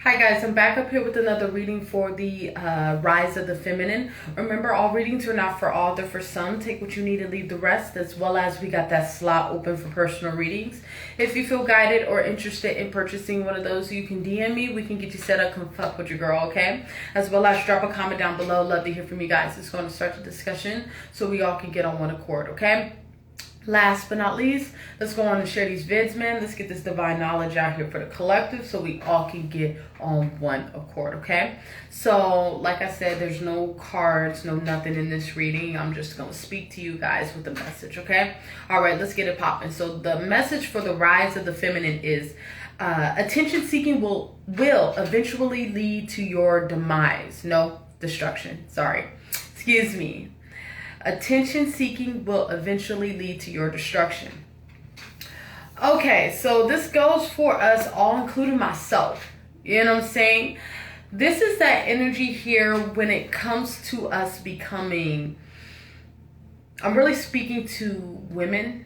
Hi guys, I'm back up here with another reading for the rise of the feminine. Remember, all readings are not for all, they're for some. Take what you need and leave the rest, as well as we got that slot open for personal readings. If you feel guided or interested in purchasing one of those, you can DM me. We can get you set up, come fuck with your girl, okay? As well as drop a comment down below. Love to hear from you guys. It's going to start the discussion so we all can get on one accord, okay? Last but not least, let's go on and share these vids, man. Let's get this divine knowledge out here for the collective so we all can get on one accord, okay? So, like I said, there's no cards, no nothing in this reading. I'm just going to speak to you guys with a message, okay? All right, let's get it popping. So, the message for the rise of the feminine is attention seeking will eventually lead to your demise. No, destruction. Sorry. Excuse me. Attention seeking will eventually lead to your destruction. Okay, so this goes for us all, including myself. You know what I'm saying? This is that energy here when it comes to us becoming, I'm really speaking to women,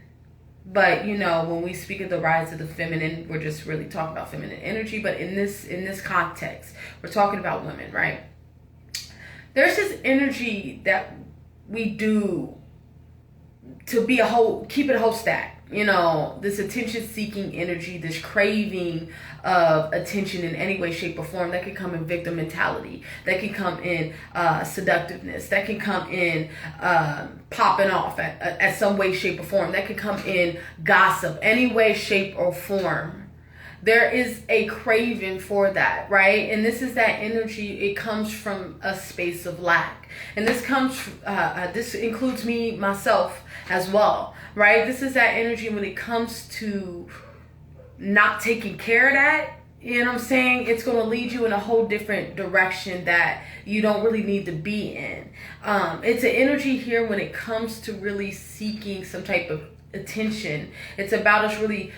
but you know, when we speak of the rise of the feminine, we're just really talking about feminine energy. But in this context, we're talking about women, right? There's this energy that we do to be keep it a whole stack. You know, this attention-seeking energy, this craving of attention in any way, shape, or form. That can come in victim mentality. That can come in seductiveness. That can come in popping off at some way, shape, or form. That can come in gossip, any way, shape, or form. There is a craving for that, right? And this is that energy. It comes from a space of lack. And this comes, this includes me, myself as well, right? This is that energy when it comes to not taking care of that. You know what I'm saying? It's going to lead you in a whole different direction that you don't really need to be in. It's an energy here when it comes to really seeking some type of attention. It's about us really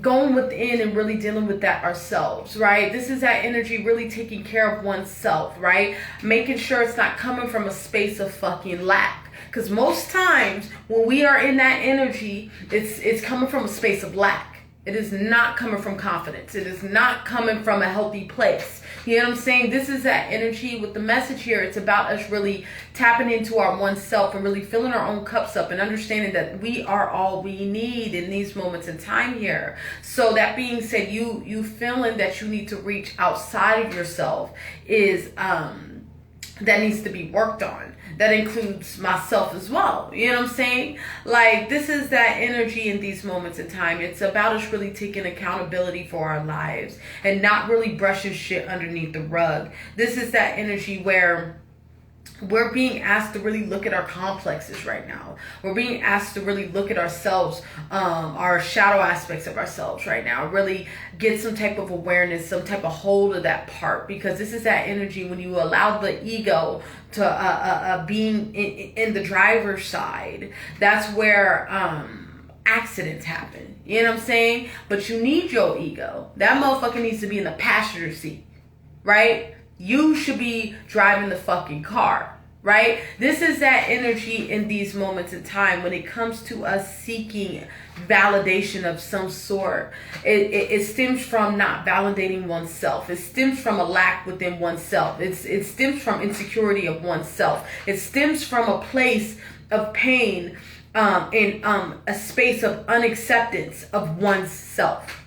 going within and really dealing with that ourselves, right? This is that energy really taking care of oneself, right? Making sure it's not coming from a space of fucking lack. Because most times when we are in that energy, it's coming from a space of lack. It is not coming from confidence. It is not coming from a healthy place. You know what I'm saying? This is that energy with the message here. It's about us really tapping into our oneself and really filling our own cups up and understanding that we are all we need in these moments in time here. So that being said, you feeling that you need to reach outside of yourself is that needs to be worked on. That includes myself as well. You know what I'm saying? Like, this is that energy in these moments in time. It's about us really taking accountability for our lives and not really brushing shit underneath the rug. This is that energy where we're being asked to really look at our complexes right now. We're being asked to really look at ourselves, our shadow aspects of ourselves right now. Really get some type of awareness, some type of hold of that part. Because this is that energy when you allow the ego to being in the driver's side. That's where accidents happen. You know what I'm saying? But you need your ego. That motherfucker needs to be in the passenger seat, right? You should be driving the fucking car, right? This is that energy in these moments in time when it comes to us seeking validation of some sort. It stems from not validating oneself. It stems from a lack within oneself. It stems from insecurity of oneself. It stems from a place of pain in a space of unacceptance of oneself,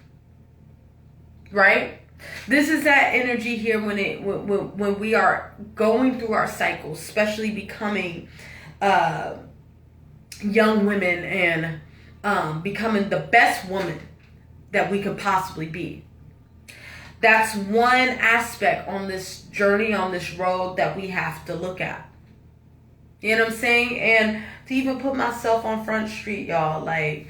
right? This is that energy here when we are going through our cycles, especially becoming young women and becoming the best woman that we could possibly be. That's one aspect on this journey, on this road that we have to look at. You know what I'm saying? And to even put myself on Front Street, y'all, like,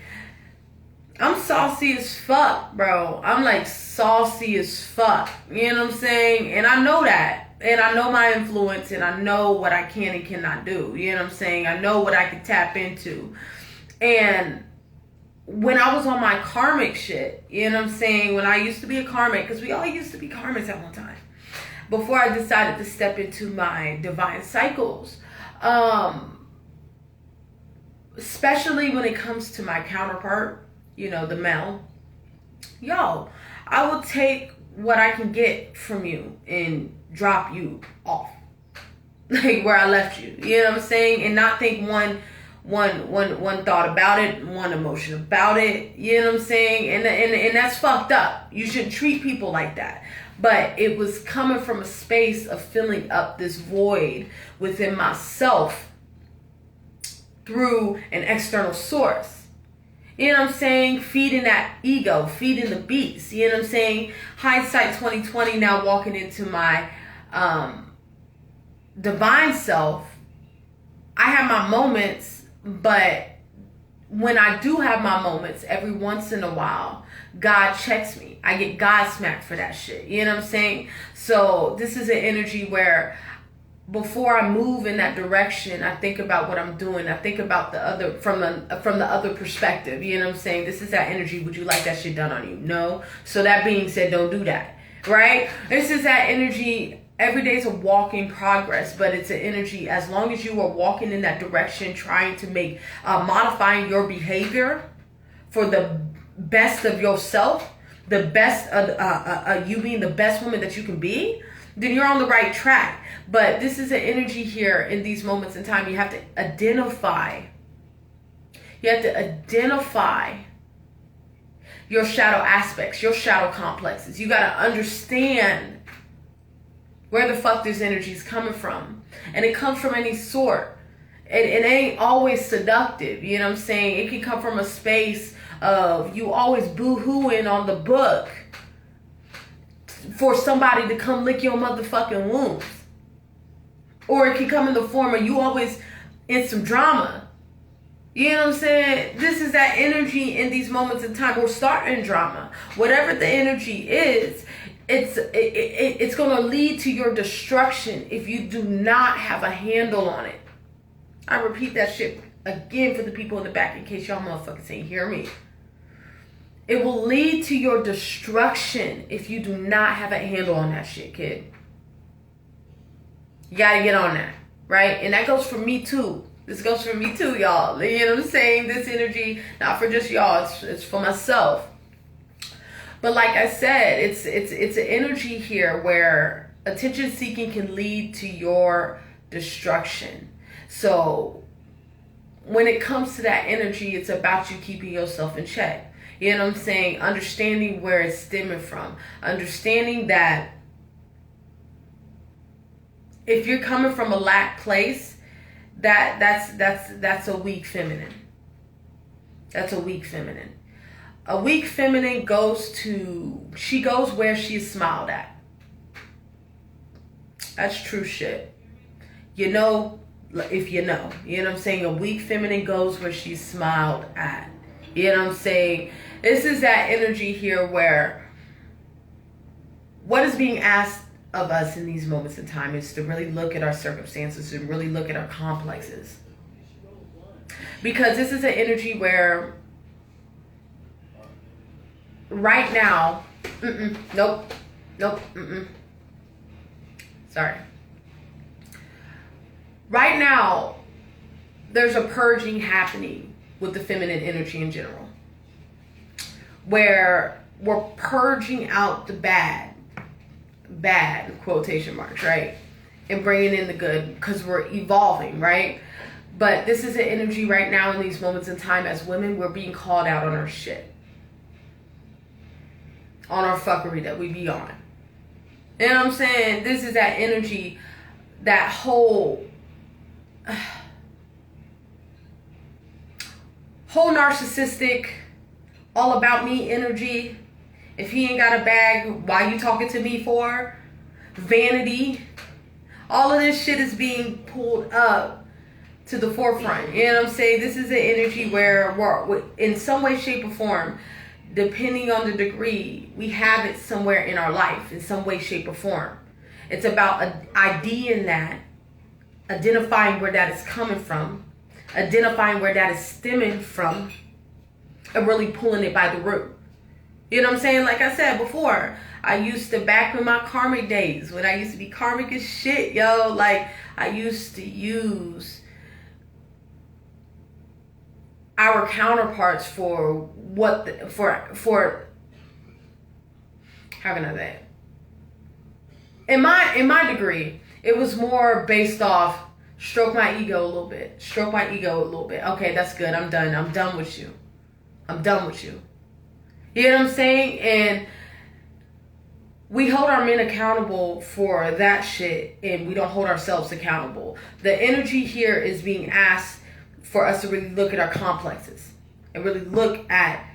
I'm saucy as fuck, bro. I'm like saucy as fuck. You know what I'm saying? And I know that. And I know my influence and I know what I can and cannot do. You know what I'm saying? I know what I can tap into. And when I was on my karmic shit, you know what I'm saying? When I used to be a karmic, because we all used to be karmics at one time. Before I decided to step into my divine cycles. Especially when it comes to my counterpart, you know, the male. Yo, I will take what I can get from you and drop you off. Like where I left you. You know what I'm saying? And not think one thought about it, one emotion about it. You know what I'm saying? And that's fucked up. You shouldn't treat people like that. But it was coming from a space of filling up this void within myself through an external source. You know what I'm saying? Feeding that ego, feeding the beast. You know what I'm saying? Hindsight 2020, now walking into my divine self. I have my moments, but when I do have my moments, every once in a while, God checks me. I get God smacked for that shit. You know what I'm saying? So this is an energy where before I move in that direction, I think about what I'm doing. I think about the other from the other perspective. You know what I'm saying? This is that energy. Would you like that shit done on you? No. So that being said, don't do that. Right? This is that energy. Every day is a walk in progress, but it's an energy. As long as you are walking in that direction, trying to make modifying your behavior for the best of yourself, the best of you being the best woman that you can be, then you're on the right track. But this is an energy here in these moments in time. You have to identify. You have to identify your shadow aspects, your shadow complexes. You got to understand where the fuck this energy is coming from. And it comes from any sort. It ain't always seductive. You know what I'm saying? It can come from a space of you always boo-hooing on the book for somebody to come lick your motherfucking wounds. Or it can come in the form of you always in some drama. You know what I'm saying? This is that energy in these moments in time. We're starting drama. Whatever the energy is, it's going to lead to your destruction if you do not have a handle on it. I repeat that shit again for the people in the back in case y'all motherfuckers ain't hear me. It will lead to your destruction if you do not have a handle on that shit, kid. You gotta get on that, right? And that goes for me too. This goes for me too, y'all. You know what I'm saying? This energy, not for just y'all, it's for myself. But like I said, it's an energy here where attention seeking can lead to your destruction. So when it comes to that energy, it's about you keeping yourself in check. You know what I'm saying? Understanding where it's stemming from. Understanding that if you're coming from a lack place, that's a weak feminine. That's a weak feminine. A weak feminine goes where she's smiled at. That's true shit. You know, if you know what I'm saying? A weak feminine goes where she's smiled at. You know what I'm saying? This is that energy here where what is being asked of us in these moments in time is to really look at our circumstances and really look at our complexes. Because this is an energy where right now, sorry. Right now, there's a purging happening with the feminine energy in general. Where we're purging out the bad, quotation marks, right? And bringing in the good because we're evolving, right? But this is an energy right now in these moments in time as women, we're being called out on our shit. On our fuckery that we be on. You know what I'm saying? This is that energy, that whole narcissistic, all about me energy. If he ain't got a bag, why you talking to me for? Vanity. All of this shit is being pulled up to the forefront. You know what I'm saying? This is an energy where we're in some way, shape, or form, depending on the degree, we have it somewhere in our life, in some way, shape, or form. It's about IDing that, identifying where that is coming from, identifying where that is stemming from, and really pulling it by the root. You know what I'm saying? Like I said before, I used to, back in my karmic days, when I used to be karmic as shit, yo, like, I used to use our counterparts for how can I say it? In my degree, it was more based off stroke my ego a little bit. Stroke my ego a little bit. Okay, that's good. I'm done. I'm done with you. I'm done with you. You know what I'm saying? And we hold our men accountable for that shit, and we don't hold ourselves accountable. The energy here is being asked for us to really look at our complexes and really look at,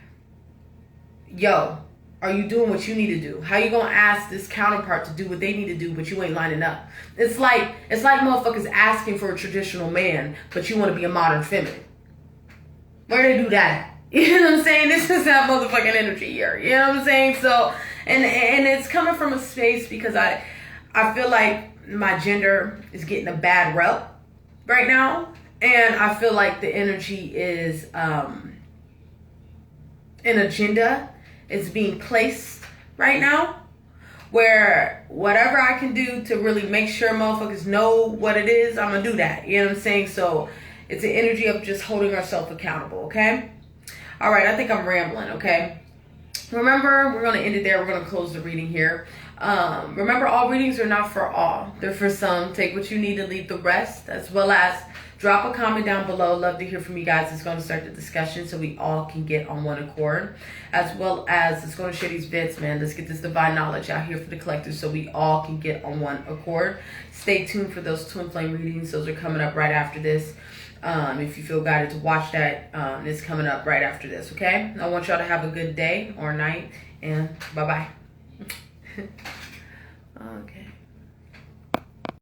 yo, are you doing what you need to do? How you gonna ask this counterpart to do what they need to do, but you ain't lining up? It's like motherfuckers asking for a traditional man, but you want to be a modern feminine. Where they do that? You know what I'm saying? This is that motherfucking energy here. You know what I'm saying? So, and it's coming from a space because I feel like my gender is getting a bad rep right now, and I feel like the energy is an agenda is being placed right now, where whatever I can do to really make sure motherfuckers know what it is, I'm gonna do that. You know what I'm saying? So it's an energy of just holding ourselves accountable, okay? All right, I think I'm rambling, okay? Remember, we're gonna end it there. We're gonna close the reading here. Remember, all readings are not for all. They're for some. Take what you need and leave the rest, as well as drop a comment down below. Love to hear from you guys. It's going to start the discussion so we all can get on one accord. As well as it's going to share these bits, man. Let's get this divine knowledge out here for the collective so we all can get on one accord. Stay tuned for those twin flame readings. Those are coming up right after this. If you feel guided to watch that, it's coming up right after this, okay? I want y'all to have a good day or night, and bye-bye. Okay.